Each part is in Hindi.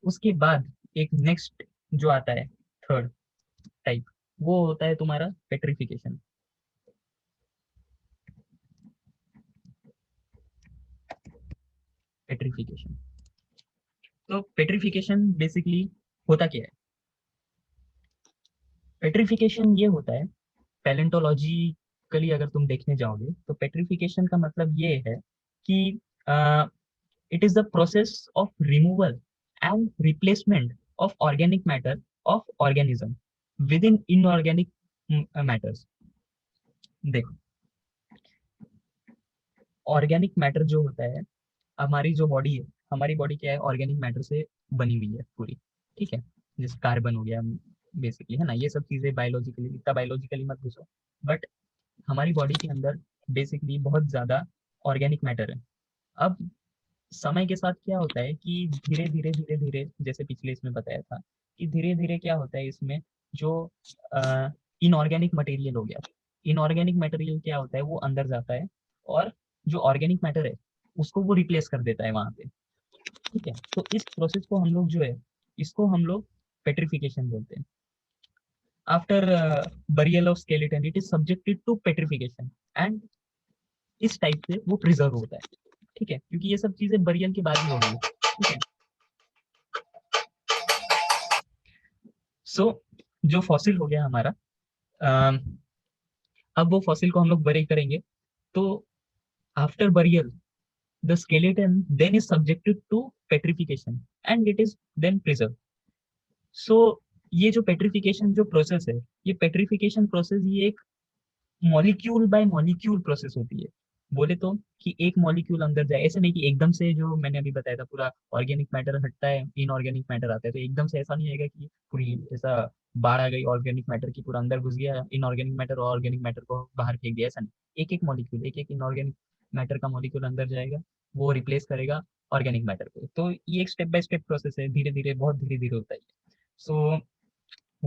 उसके बाद एक नेक्स्ट जो आता है थर्ड टाइप, वो होता है तुम्हारा पेट्रिफिकेशन। पेट्रिफिकेशन, तो पेट्रिफिकेशन बेसिकली होता क्या है? पेट्रिफिकेशन ये होता है, पैलेंटोलॉजिकली अगर तुम देखने जाओगे तो पेट्रिफिकेशन का मतलब ये है कि it is the process of removal and replacement of organic matter of organism with in inorganic matters. देखो, ऑर्गेनिक मैटर जो होता है, हमारी जो बॉडी है, हमारी बॉडी क्या है, ऑर्गेनिक मैटर से बनी हुई है पूरी, ठीक है। जैसे कार्बन हो गया बेसिकली, है ना, ये सब चीजें बायोलॉजिकली, इतना बायोलॉजिकली मत घुसो, बट हमारी बॉडी के अंदर बेसिकली बहुत ज्यादा ऑर्गेनिक मैटर है। अब समय के साथ क्या होता है कि धीरे धीरे धीरे धीरे, जैसे पिछले इसमें बताया था कि धीरे धीरे क्या होता है इसमें, जो इनऑर्गेनिक मटेरियल हो गया, इनऑर्गेनिक मटेरियल क्या होता है, वो अंदर जाता है और जो ऑर्गेनिक मैटर है उसको वो रिप्लेस कर देता है वहां पे, ठीक है। तो इस प्रोसेस को हम लोग जो है, इसको हम लोग पेट्रिफिकेशन बोलते हैं। After burial of skeleton it is subjected to petrification and इस टाइप से वो प्रिजर्व होता है, ठीक है, क्योंकि ये सब चीजें बरियल के बाद ही हो गई, ठीक है। सो जो फॉसिल हो गया हमारा, अम, अब वो फॉसिल को हम लोग बरी करेंगे, तो after burial the skeleton then is subjected to petrification and it is then preserve. So ये जो पेट्रिफिकेशन जो प्रोसेस है, ये पेट्रिफिकेशन प्रोसेस ये एक मॉलिक्यूल बाय मॉलिक्यूल प्रोसेस होती है। बोले तो कि एक मॉलिक्यूल अंदर जाए, ऐसे नहीं कि एकदम से, जो मैंने अभी बताया था पूरा ऑर्गेनिक मैटर हटता है, इनऑर्गेनिक मैटर आता है, तो एकदम से ऐसा नहीं आएगा कि पूरी ऐसा बाढ़ आ गई ऑर्गेनिक मैटर की, पूरा अंदर घुस गया इनऑर्गेनिक मैटर और ऑर्गेनिक मैटर को बाहर फेंक दिया, ऐसा नहीं। एक एक मॉलिक्यूल, एक एक इनऑर्गेनिक मैटर का मॉलिक्यूल अंदर जाएगा, वो रिप्लेस करेगा ऑर्गेनिक मैटर को। तो ये एक स्टेप बाय स्टेप प्रोसेस है, धीरे धीरे, बहुत धीरे धीरे होता है। सो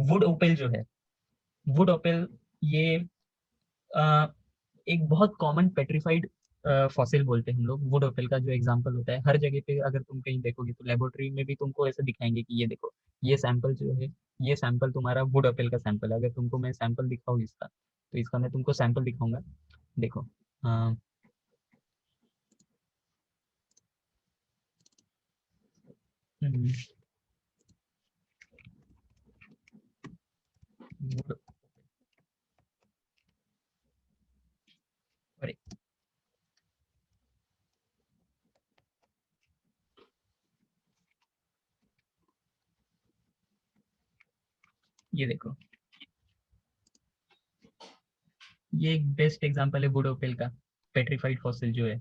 वुड ओपेल जो है, वुड ओपेल ये एक बहुत कॉमन पेट्रीफाइड फॉसिल बोलते हैं हम लोग। वुड ओपेल का जो एग्जांपल होता है, हर जगह पे अगर तुम कहीं देखोगे तो लेबोरेटरी में भी तुमको ऐसे दिखाएंगे कि ये देखो, ये सैंपल जो है, ये सैंपल तुम्हारा वुड ओपेल का सैंपल है। अगर तुमको मैं सैंपल दिखाऊँ इसका, तो इसका मैं तुमको सैंपल दिखाऊंगा, देखो। अ, हम्म, wood- अरे, ये देखो, ये एक बेस्ट एग्जांपल है वुड ओपेल का, पेट्रीफाइड फॉसिल जो है,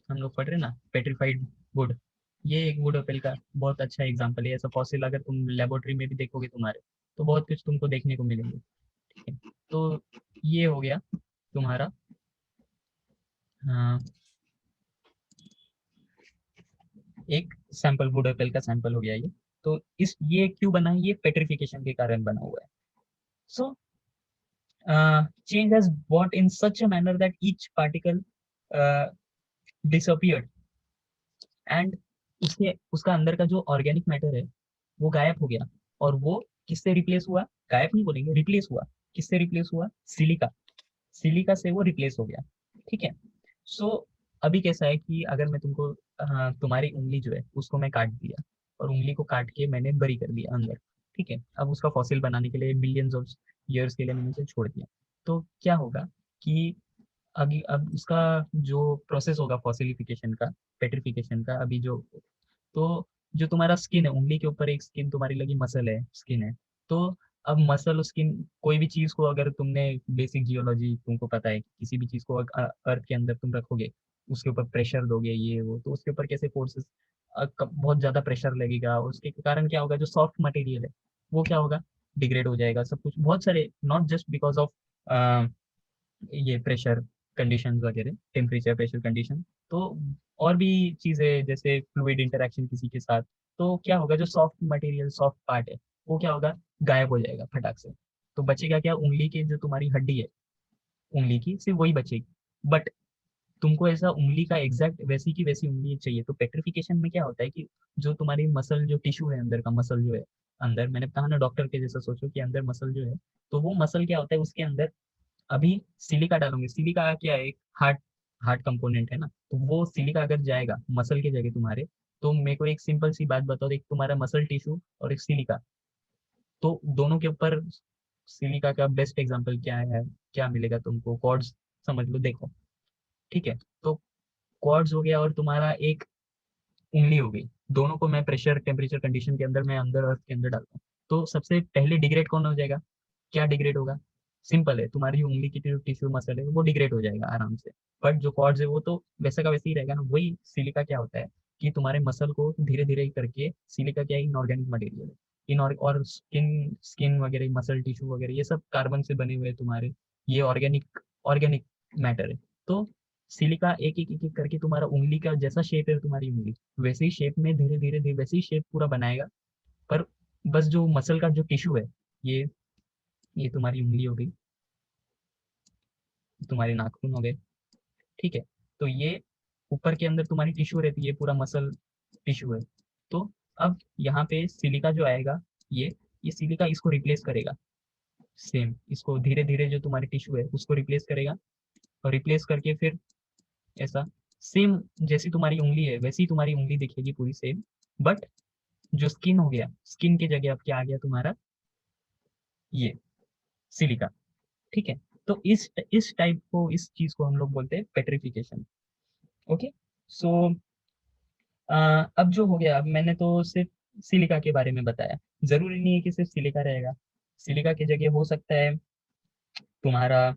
हम लोग पढ़ रहे हैं ना, पेट्रीफाइड वुड। ये एक वुड एपल का बहुत अच्छा एग्जांपल है। ऐसा फॉसिल अगर तुम लेबोरेटरी में भी देखोगे तुम्हारे, तो बहुत कुछ तुमको देखने को मिलेंगे, ठीक है। तो ये हो गया तुम्हारा, हाँ, एक सैंपल वुड एपल का सैंपल हो गया ये। तो इस ये क्यों बना है, ये पेट्रिफिकेशन के कारण बना हुआ है। सो change has brought in such a manner that each particle uh, disappeared and उसके उसका अंदर का जो ऑर्गेनिक मैटर है वो गायब हो गया, और वो किससे रिप्लेस हुआ, गायब नहीं बोलेंगे, रिप्लेस हुआ। किससे रिप्लेस हुआ, सिलिका, सिलिका से वो रिप्लेस हो गया, ठीक है। सो अभी कैसा है कि अगर मैं तुमको तुम्हारी उंगली जो है उसको मैं काट दिया, और उंगली को काट के मैंने बरी कर दिया अंदर, ठीक है। अब उसका फॉसिल बनाने के लिए बिलियंस ऑफ ईयर्स के लिए मैंने उसे छोड़ दिया, तो क्या होगा कि अभी अब उसका जो प्रोसेस होगा फॉसिलिफिकेशन का, पेट्रिफिकेशन का, अभी जो, तो जो तुम्हारा स्किन है, उंगली के ऊपर एक स्किन तुम्हारी लगी, मसल है, स्किन है, तो अब मसल और स्किन, कोई भी चीज को अगर तुमने, बेसिक जियोलॉजी तुमको पता है कि किसी भी चीज को अर्थ के अंदर तुम रखोगे, उसके ऊपर प्रेशर दोगे ये वो, तो उसके ऊपर कैसे फोर्सेस, बहुत ज्यादा प्रेशर लगेगा, उसके कारण क्या होगा, जो सॉफ्ट मटेरियल है वो क्या होगा, डिग्रेड हो जाएगा, सब कुछ, बहुत सारे, नॉट जस्ट बिकॉज ऑफ ये प्रेशर कंडीशंस वगैरह, टेम्परेचर प्रेशर कंडीशन, तो और भी चीजें जैसे फ्लूइड इंटरेक्शन किसी के साथ, तो क्या होगा, जो सॉफ्ट मटेरियल, सॉफ्ट पार्ट है, वो क्या होगा, गायब हो जाएगा फटाक से। तो बचेगा क्या, उंगली की जो तुम्हारी हड्डी है, उंगली की सिर्फ वही बचेगी। बट तुमको ऐसा उंगली का एग्जैक्ट वैसी की वैसी उंगली चाहिए। तो पेट्रिफिकेशन में क्या होता है कि जो तुम्हारी मसल जो टिश्यू है अंदर का मसल जो है, अंदर मैंने कहा ना डॉक्टर के जैसा सोचो कि अंदर मसल जो है, तो वो मसल क्या होता है उसके अंदर अभी सिलिका डालोगे। सिलिका क्या है, एक हार्ड हार्ड कंपोनेंट है ना, तो वो सिलिका अगर जाएगा मसल के जगह तुम्हारे, तो मेरे को एक सिंपल सी बात बताओ, एक तुम्हारा मसल टिश्यू और एक सिलिका, तो दोनों के ऊपर सिलिका का बेस्ट एग्जांपल क्या है, क्या मिलेगा तुमको, कॉर्ड्स समझ लो, देखो ठीक है। तो कॉर्ड्स हो गया और तुम्हारा एक उंगली हो गई, दोनों को मैं प्रेशर टेम्परेचर कंडीशन के अंदर मैं अंदर अर्थ के अंदर डालता हूँ, तो सबसे पहले डिग्रेड कौन हो जाएगा, क्या डिग्रेड होगा, सिंपल है, तुम्हारी उंगली की टिश्यू मसल है वो डिग्रेड हो जाएगा आराम से। बट जो कॉर्ड्स है वो तो वैसा का वैसे ही रहेगा ना। वही सिलिका क्या होता है कि तुम्हारे मसल को धीरे धीरे करके, सिलिका क्या है, इनऑर्गेनिक मटेरियल है, इन और स्किन स्किन वगैरह मसल टिश्यू वगैरह ये सब कार्बन से बने हुए हैं तुम्हारे, ये ऑर्गेनिक ऑर्गेनिक मैटर है। तो सिलिका एक एक करके तुम्हारा उंगली का जैसा शेप है तुम्हारी उंगली, वैसे ही शेप में धीरे धीरे धीरे वैसे ही शेप पूरा बनाएगा। पर बस जो मसल का जो टिश्यू है, ये ये तुम्हारी उंगली हो गई, तुम्हारे नाखून हो गए, ठीक है। तो ये ऊपर के अंदर तुम्हारी टिश्यू रहती है, पूरा मसल टिश्यू है। तो अब यहाँ पे सिलिका जो आएगा, ये सिलिका इसको रिप्लेस करेगा, सेम इसको धीरे धीरे जो तुम्हारी टिश्यू है उसको रिप्लेस करेगा, और रिप्लेस करके फिर ऐसा सेम जैसी तुम्हारी उंगली है वैसी ही तुम्हारी उंगली दिखेगी पूरी सेम। बट जो स्किन हो गया, स्किन की जगह अब क्या आ गया तुम्हारा, ये सिलिका, ठीक है। तो इस टाइप को, इस चीज को हम लोग बोलते हैं पेट्रिफिकेशन। ओके, सो अब जो हो गया, अब मैंने तो सिर्फ सिलिका के बारे में बताया, जरूरी नहीं है कि सिर्फ सिलिका रहेगा, सिलिका की जगह हो सकता है तुम्हारा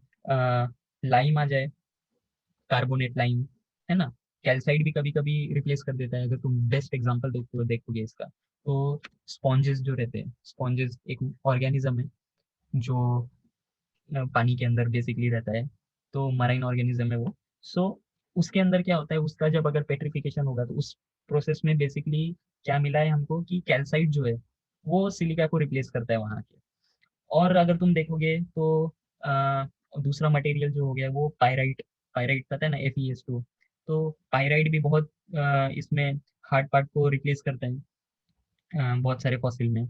लाइम आ जाए, कार्बोनेट लाइम, है ना। कैल्साइड भी कभी कभी रिप्लेस कर देता है, अगर तुम बेस्ट एग्जांपल देखोगे इसका, तो स्पॉन्जेस जो रहते हैं, स्पॉन्जेस एक ऑर्गेनिज्म है जो पानी के अंदर बेसिकली रहता है, तो मराइन ऑर्गेनिज्म है वो। सो उसके अंदर क्या होता है, उसका जब अगर पेट्रिफिकेशन होगा तो उस प्रोसेस में बेसिकली क्या मिला है हमको कि कैल्साइट जो है वो सिलिका को रिप्लेस करता है वहाँ के। और अगर तुम देखोगे तो अ, दूसरा मटेरियल जो हो गया वो पायराइट, पायराइट पता है ना, FeS2। तो पायराइट भी बहुत इसमें हार्ड पार्ट को रिप्लेस करता है बहुत सारे फॉसिल में।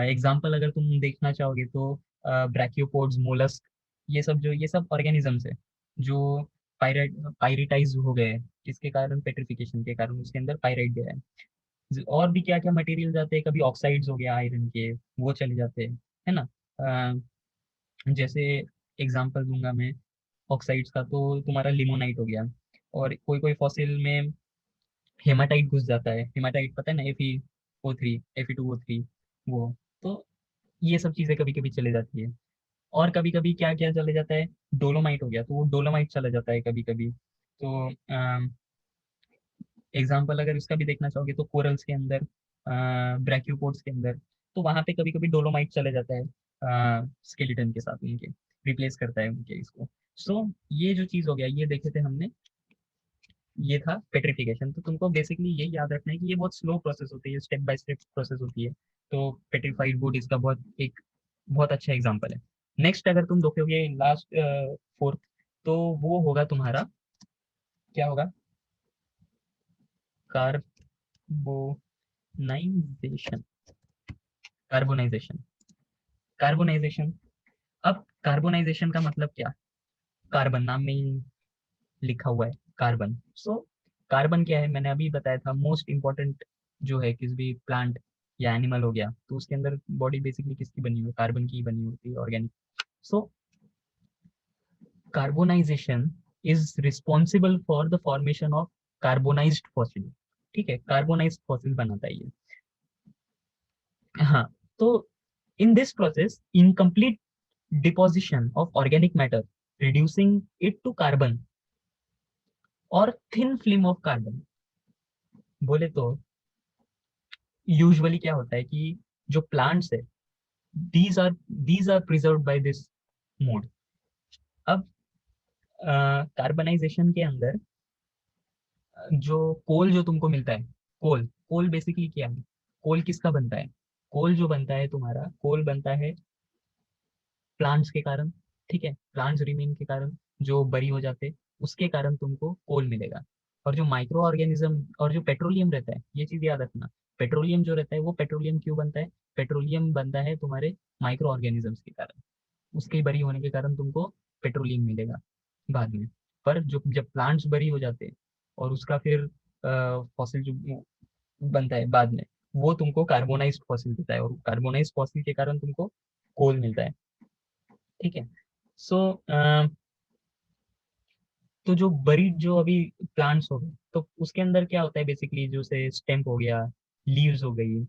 एग्जाम्पल अगर तुम देखना चाहोगे तो ब्रैकियोपोड्स, मोलस्क, ये सब ऑर्गेनिजम्स है जो पायराइट पायरिटाइज हो गए हैं, किसके कारण, पेट्रिफिकेशन के कारण उसके अंदर पायराइट गया है। और भी क्या क्या मटेरियल जाते हैं, कभी ऑक्साइड्स हो गया आयरन के, वो चले जाते हैं, है ना। जैसे एग्जांपल दूंगा मैं ऑक्साइड्स का, तो तुम्हारा लिमोनाइट हो गया, और कोई कोई फॉसिल में हेमाटाइट घुस जाता है, हेमाटाइट पता है ना, Fe O3, Fe2O3, वो, तो ये सब चीजें कभी कभी चले जाती है। और कभी कभी क्या क्या चले जाता है, डोलोमाइट हो गया, तो वो डोलोमाइट चला जाता है कभी कभी। तो एग्जाम्पल अगर इसका भी देखना चाहोगे तो कोरल्स के अंदर, ब्रैकियोपोड्स के अंदर, तो वहां पे कभी कभी डोलोमाइट चले जाता है स्केलेटन के साथ उनके, रिप्लेस करता है उनके इसको। सो ये जो चीज हो गया, ये देखे थे हमने, ये था पेट्रिफिकेशन। तो तुमको बेसिकली ये याद रखना है कि ये बहुत स्लो प्रोसेस होती है, स्टेप बाय स्टेप प्रोसेस होती है। तो पेट्रिफाइड वुड इसका बहुत अच्छा एग्जांपल है। नेक्स्ट अगर तुम देखोगे लास्ट फोर्थ, तो वो होगा तुम्हारा, क्या होगा, कार्बोनाइजेशन, कार्बोनाइजेशन, कार्बोनाइजेशन। अब कार्बोनाइजेशन का मतलब क्या, कार्बन नाम में ही लिखा हुआ है, कार्बन। सो कार्बन क्या है, मैंने अभी बताया था, मोस्ट इंपॉर्टेंट जो है किसी भी प्लांट या एनिमल हो गया, तो उसके अंदर बॉडी बेसिकली किसकी बनी हुई है, कार्बन की ही बनी होती है, organic. So carbonisation is responsible for the formation of carbonised fossil, ठीक है, कार्बोनाइज्ड फॉसिल बनाता है ये। हाँ, तो in this process incomplete deposition of organic matter, reducing it to carbon और थिन फिल्म ऑफ कार्बन, बोले तो यूजुअली क्या होता है कि जो प्लांट्स है, these are preserved by this mode. अब कार्बनाइजेशन के अंदर जो कोल जो तुमको मिलता है, कोल कोल बेसिकली क्या है, कोल किसका बनता है, कोल जो बनता है तुम्हारा, कोल बनता है प्लांट्स के कारण, ठीक है, प्लांट्स रिमेन के कारण जो बरी हो जाते, उसके कारण तुमको कोल मिलेगा। और जो माइक्रो ऑर्गेनिज्म और जो पेट्रोलियम रहता है, ये चीज याद रखना, पेट्रोलियम जो रहता है वो पेट्रोलियम क्यों बनता है, पेट्रोलियम बनता है तुम्हारे माइक्रो ऑर्गेनिजम्स के कारण, उसके बरी होने के कारण तुमको पेट्रोलियम मिलेगा बाद में। पर जो जब प्लांट्स बरी हो जाते हैं और उसका फिर फॉसिल जो बनता है बाद में, वो तुमको कार्बोनाइज्ड फॉसिल देता है, और कार्बोनाइज्ड फॉसिल के कारण तुमको कोल मिलता है। ठीक है। सो तो जो बरीड जो अभी प्लांट्स हो गए, तो उसके अंदर क्या होता है बेसिकली, जो से स्टेम्प हो गया, लीव्स हो गई,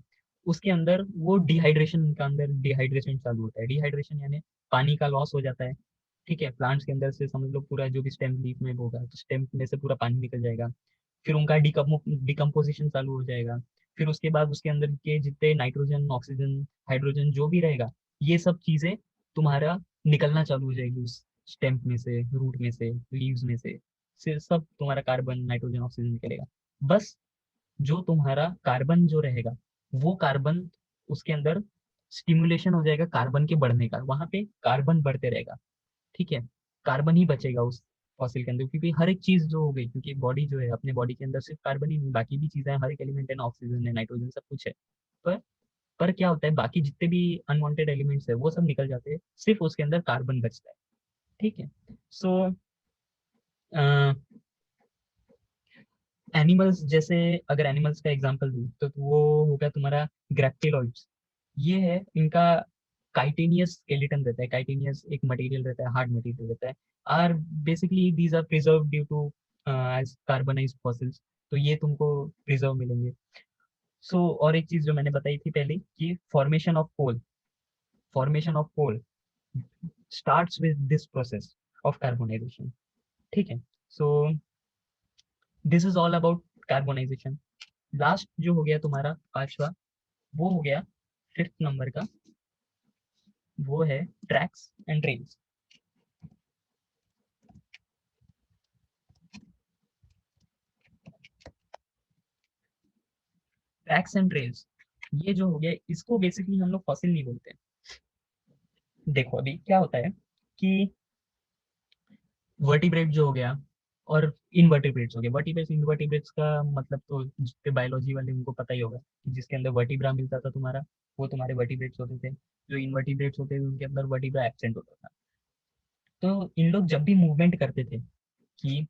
उसके अंदर वो डिहाइड्रेशन का अंदर डिहाइड्रेशन चालू होता है। डिहाइड्रेशन यानी पानी का लॉस हो जाता है। ठीक है, प्लांट्स के अंदर से समझ लो पूरा जो भी स्टेम लीफ में होगा तो स्टेम में से पूरा पानी निकल जाएगा, फिर उनका डिकम्पोजिशन चालू हो जाएगा। फिर उसके बाद उसके अंदर के जितने नाइट्रोजन, ऑक्सीजन, हाइड्रोजन जो भी रहेगा, ये सब चीजें तुम्हारा निकलना चालू हो जाएगी उस स्टेम में से, रूट में से, लीव्स में से सब तुम्हारा कार्बन, नाइट्रोजन, ऑक्सीजन निकलेगा। बस जो तुम्हारा कार्बन जो रहेगा, वो कार्बन उसके अंदर स्टिमुलेशन हो जाएगा कार्बन के बढ़ने का, वहां पे कार्बन बढ़ते रहेगा। ठीक है, कार्बन ही बचेगा उस फॉसिल के अंदर, क्योंकि हर एक चीज जो हो गई, क्योंकि बॉडी जो है अपने बॉडी के अंदर सिर्फ कार्बन ही नहीं, बाकी भी चीजें हैं, हर एक एलिमेंट है ना, ऑक्सीजन है, नाइट्रोजन, सब कुछ है। पर पर क्या होता है, बाकी जितने भी अनवांटेड एलिमेंट्स है वो सब निकल जाते हैं, सिर्फ उसके अंदर कार्बन बचता है। ठीक है। सो एनिमल्स जैसे, अगर एनिमल्स का एग्जांपल दूं तो वो होगा तुम्हारा ग्रेप्टिलॉइड्स। ये है इनका काइटेनियस स्केलेटन रहता है, काइटेनियस एक मटेरियल रहता है, हार्ड मटेरियल रहता है। Are basically these are preserve due to as carbonised fossils, तो ये तुमको प्रिजर्व मिलेंगे। सो और एक चीज जो मैंने बताई थी पहले कि formation of coal starts with this process of carbonisation. ठीक है। So this is all about carbonisation. Last जो हो गया तुम्हारा पांचवा, वो हो गया फिफ्थ नंबर का, वो है tracks and trails. Tracks and trails, ये जो हो गया इसको बेसिकली हम लोग फॉसिल नहीं बोलते हैं। देखो अभी क्या होता है कि वर्टिब्रेट जो हो गया और इनवर्टिब्रेट्स हो गए। वर्टिब्रेट्स इनवर्टिब्रेट्स का मतलब तो जितने बायोलॉजी वाले उनको पता ही होगा कि जिसके अंदर वर्टिब्रा मिलता था तुम्हारा, वो तुम्हारे वर्टिब्रेट्स होते थे। जो इनवर्टिब्रेट्स होते थे उनके अंदर वर्टिब्रा एब्सेंट होता था। तो इन लोग जब भी मूवमेंट करते थे, कि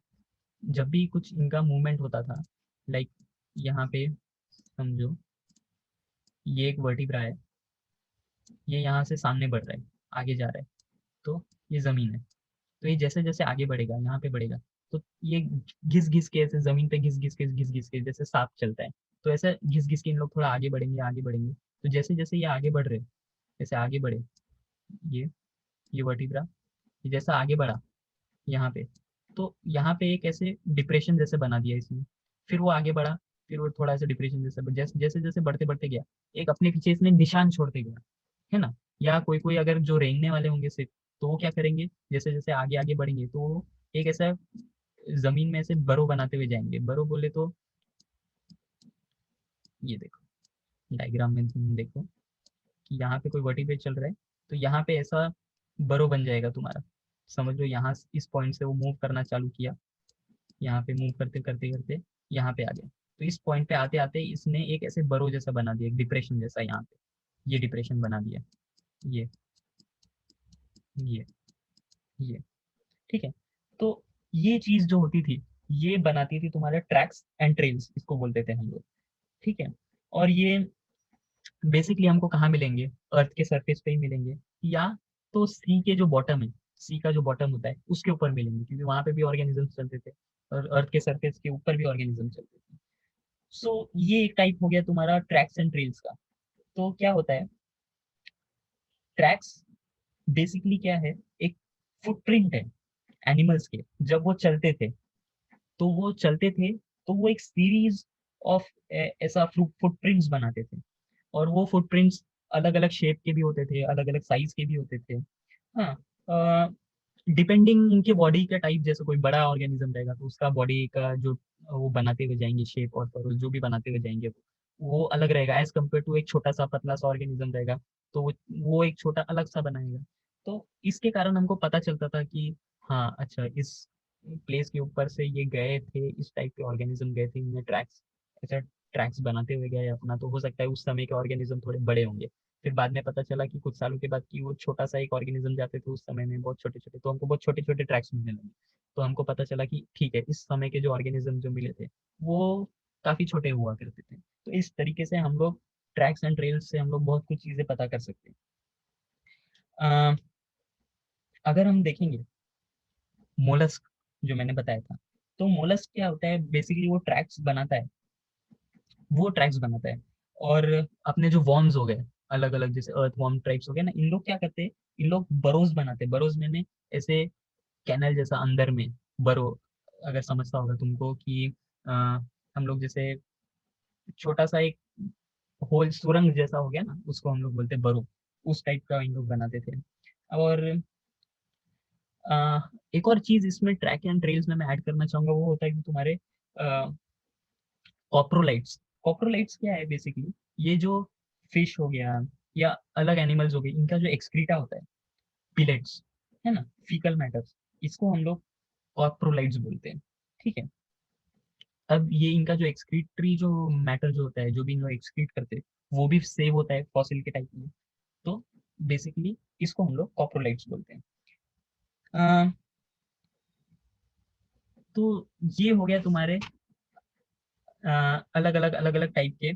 जब भी कुछ इनका मूवमेंट होता था, लाइक यहाँ पे समझो ये एक वर्टिब्रा है, ये यहाँ से सामने बढ़ रहा है, आगे जा रहा है, तो ये जमीन है। तो ये जैसे जैसे आगे बढ़ेगा, यहाँ पे बढ़ेगा, तो ये घिस घिस के ऐसे जमीन पे घिस घिस के जैसे सांप चलता है, तो ऐसे घिस घिस के इन लोग थोड़ा आगे बढ़ेंगे, आगे बढ़ेंगे। तो जैसे जैसे ये आगे बढ़ रहे, जैसे आगे बढ़े, ये ये वर्टिब्रा, ये जैसा आगे बढ़ा यहाँ पे, तो यहाँ पे एक ऐसे डिप्रेशन जैसे बना दिया इसने। फिर वो आगे बढ़ा, फिर वो थोड़ा सा डिप्रेशन जैसे जैसे जैसे जैसे बढ़ते बढ़ते गया, एक अपने पीछे इसने निशान छोड़ते गया, है ना। या कोई कोई अगर जो रेंगने वाले होंगे सिर्फ, तो वो क्या करेंगे, जैसे जैसे आगे आगे बढ़ेंगे तो वो एक ऐसा जमीन में ऐसे बरो बनाते हुए जाएंगे। बरो बोले तो ये देखो डायग्राम में तुम देखो कि यहाँ पे कोई वर्टिब्रेट चल रहा है, तो यहाँ पे ऐसा बरो बन जाएगा तुम्हारा। समझ लो यहाँ इस पॉइंट से वो मूव करना चालू किया, यहाँ पे मूव करते करते करते यहाँ पे आ गया, तो इस पॉइंट पे आते आते इसने एक ऐसे बरो जैसा बना दिया, एक डिप्रेशन जैसा यहाँ पे, ये डिप्रेशन बना दिया, ये ये ये। ठीक है। तो ये चीज जो होती थी, ये बनाती थी तुम्हारे ट्रैक्स एंड ट्रेल्स, इसको बोलते थे हम लोग। ठीक है। और ये बेसिकली हमको कहाँ मिलेंगे, अर्थ के सरफेस पे ही मिलेंगे, या तो सी के जो बॉटम है, सी का जो बॉटम होता है उसके ऊपर मिलेंगे, क्योंकि वहां पे भी ऑर्गेनिजम्स चलते थे, और अर्थ के सरफेस के ऊपर भी ऑर्गेनिज्म चलते थे। सो ये एक टाइप हो गया तुम्हारा ट्रैक्स एंड ट्रेल्स का। तो क्या होता है, ट्रैक्स बेसिकली क्या है, एक फुटप्रिंट है एनिमल्स के। जब वो चलते थे, तो वो चलते थे, तो वो एक सीरीज ऑफ ऐसा फुटप्रिंट्स बनाते थे। और वो फुटप्रिंट्स अलग अलग शेप के भी होते थे, अलग अलग साइज के भी होते थे। हाँ, डिपेंडिंग उनके बॉडी का टाइप, जैसे कोई बड़ा ऑर्गेनिज्म रहेगा तो उसका बॉडी का जो वो बनाते हुए जाएंगे शेप, और जो भी बनाते हुए जाएंगे वो अलग रहेगा एज कम्पेयर टू एक छोटा सा पतला सा ऑर्गेनिज्म रहेगा, तो वो एक छोटा अलग सा बनाएगा। तो इसके कारण हमको पता चलता था कि हाँ अच्छा, इस प्लेस के ऊपर से ये गए थे, इस टाइप के ऑर्गेनिज्म गए थे, इनमें ट्रैक्स, ऐसा ट्रैक्स बनाते हुए गए अपना, तो हो सकता है उस समय के ऑर्गेनिज्म थोड़े बड़े होंगे। फिर बाद में पता चला कि कुछ सालों के बाद कि वो छोटा सा एक ऑर्गेनिज्म जाते थे उस समय में बहुत छोटे छोटे, तो हमको बहुत छोटे छोटे ट्रैक्स मिलने लगे। तो हमको पता चला कि ठीक है, इस समय के जो ऑर्गेनिज्म जो मिले थे वो काफी छोटे हुआ करते थे। तो इस तरीके से हम लोग ट्रैक्स एंड ट्रेल्स से हम लोग बहुत कुछ चीजें पता कर सकते हैं। अगर हम देखेंगे मोलस्क जो मैंने बताया था, तो मोलस्क क्या होता है बेसिकली, वो ट्रैक्स बनाता है, वो ट्रैक्स बनाता है। और अपने जो वॉर्म्स हो गए अलग अलग, जैसे अर्थ वॉर्म टाइप्स हो गए ना, इन लोग क्या करते हैं, इन लोग बरोज बनाते हैं। बरोज मैंने ऐसे कैनल जैसा अंदर में बरो, अगर समझता होगा तुमको कि अ, हम लोग जैसे छोटा सा एक होल सुरंग जैसा हो गया ना, उसको हम लोग बोलते हैं बरो, उस टाइप का इन लोग बनाते थे। और एक और चीज इसमें ट्रैक एंड ट्रेल्स में मैं ऐड करना चाहूंगा, वो होता है कि तुम्हारे कॉप्रोलाइट्स। कॉप्रोलाइट्स क्या है बेसिकली, ये जो फिश हो गया या अलग एनिमल्स हो गए, इनका जो एक्सक्रीटा होता है, पिलेट्स, है ना, फीकल मैटर्स, इसको हम लोग कॉप्रोलाइट्स बोलते हैं। ठीक है, अब ये इनका जो एक्सक्रीटरी जो मैटर जो होता है, जो भी इन लोग एक्सक्रीट करते हैं, वो भी सेव होता है फॉसिल के टाइप में। तो बेसिकली इसको हम लोग कॉप्रोलाइट्स बोलते हैं। अ, तो ये हो गया तुम्हारे अलग अलग टाइप के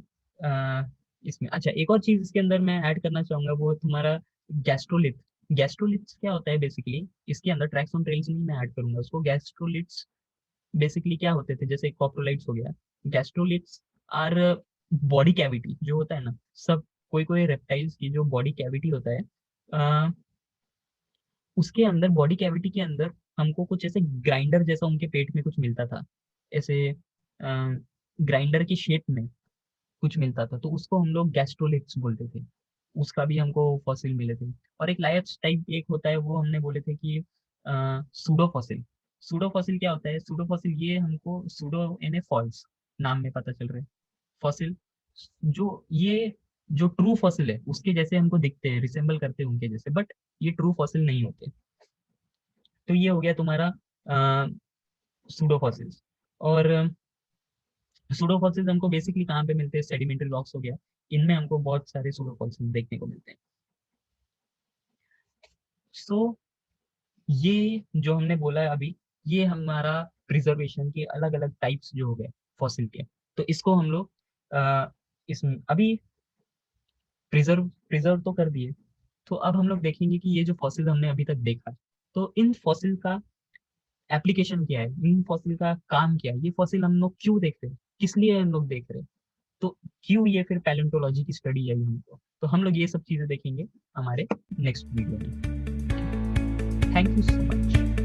इसमें। अच्छा, एक और चीज इसके अंदर मैं ऐड करना चाहूंगा, वो तुम्हारा गैस्ट्रोलिथ। गैस्ट्रोलिथ्स क्या होता है बेसिकली, इसके अंदर ट्रैक्स ऑन ट्रेल्स में मैं ऐड करूंगा उसको। गैस्ट्रोलिथ्स बेसिकली क्या होते थे, जैसे कॉप्रोलाइट्स हो गया, गैस्ट्रोलिथ्स आर बॉडी कैविटी जो होता है ना, सब कोई कोई रेप्टाइल्स की जो बॉडी कैविटी होता है, अ, उसके अंदर बॉडी कैविटी के अंदर हमको कुछ ऐसे ग्राइंडर जैसा उनके पेट में कुछ मिलता था, ऐसे ग्राइंडर की शेप में कुछ मिलता था, तो उसको हम लोग गैस्ट्रोलिथ्स बोलते थे। उसका भी हमको फॉसिल मिले थे। और एक लायक टाइप एक होता है, वो हमने बोले थे कि सूडो फॉसिल। सूडो फॉसिल क्या होता है, सूडो फॉसिल ये हमको सूडो यानी फॉल्स नाम में पता चल रहा है। फॉसिल जो ये जो ट्रू फॉसिल है उसके जैसे हमको दिखते हैं, रिसेंबल करते हैं उनके जैसे, बट ये ट्रू फॉसिल नहीं होते। तो ये हो गया तुम्हारा सूडो फॉसिल्स। और सूडो फॉसिल्स हमको बेसिकली कहाँ पे मिलते हैं, सेडिमेंट्री रॉक्स हो गया, इनमें हमको बहुत सारे सूडो फॉसिल्स देखने को मिलते हैं। सो ये जो हमने बोला है अभी, ये हमारा प्रिजर्वेशन के अलग अलग टाइप्स जो हो गए फॉसिल के, तो इसको हम लोग इसमें अभी प्रिजर्व प्रिजर्व तो कर दिए। तो अब हम लोग देखेंगे कि ये जो फॉसिल हमने अभी तक देखा, तो इन फॉसिल का एप्लीकेशन क्या है, इन फॉसिल का काम क्या है, ये फॉसिल हम लोग क्यों देख रहे हैं, किस लिए हम लोग देख रहे हैं, तो क्यों ये फिर पैलेंटोलॉजी की स्टडी आई हमको, तो हम लोग ये सब चीजें देखेंगे हमारे नेक्स्ट वीडियो में। Thank you so much.